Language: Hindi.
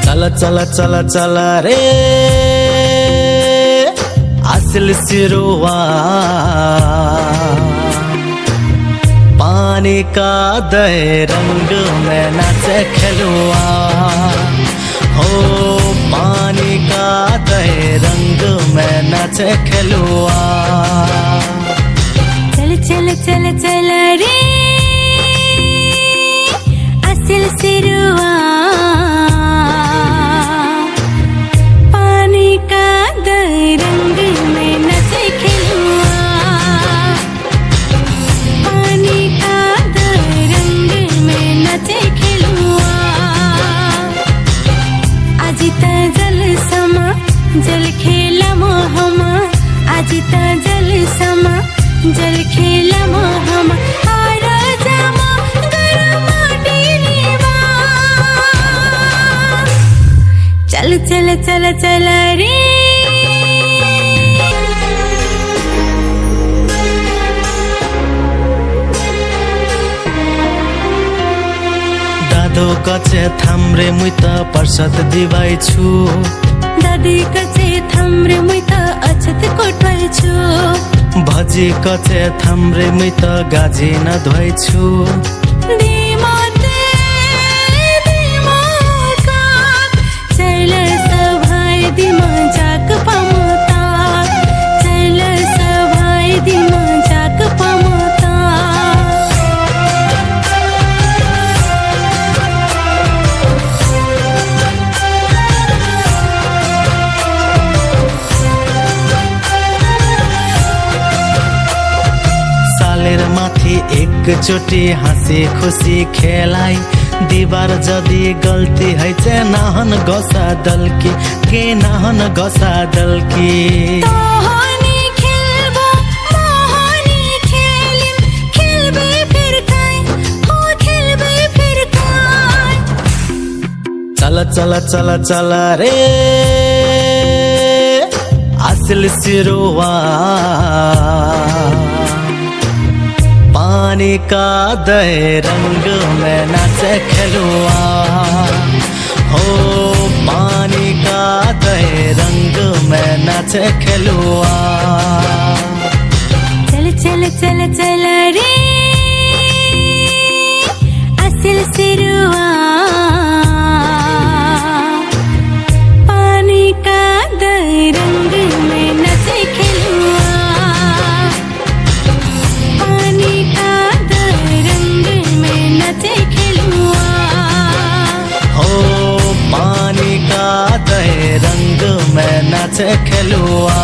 चला चला चला चला रे असल सिरुआ पानी का दे रंग में नाचे खिलुआ हो पानी का दे रंग में नाचे खिलुआ। चल चल चल चल रे असल सिरुआ पानी का दे रंग में नाचे खिलुआ पानी का दे रंग में नाचे खिलुआ। आज ता जल समा जल खेला मोहमा आज ता जल समा जल खेला मोहमा आरा जामा गरमा डीलीवा। चल चल चल चल रे दादो कचे थाम्रे मुई त प्रसाद दिवाई छु दादी कचे थाम्रे मुई त अछत कोटवाई छु भजी कचे थाम्रे मुई त गाजी न धोइ छु। चल सभाई दिमा जाक पमता चल सभाई दिमा जाक पमता। सालेर माथि एकचोटि हाँसी खुसी खेलाई दीवार जदि गल्ती है चे नाहन गसा दलकी के नाहन गसा दलकी। चला चला चला चला रे असल सिरुआ पानी का दे रंग में नाचे खिलुआ हो पानी का दे रंग में नाचे खिलुआ। चल चल चल चल रे असल सिरुआ पानी का दे रंग में नाचे खिलुआ पानी का दे रंग में नाचे खिलुआ हो पानी का दे रंग में नाचे खिलुआ।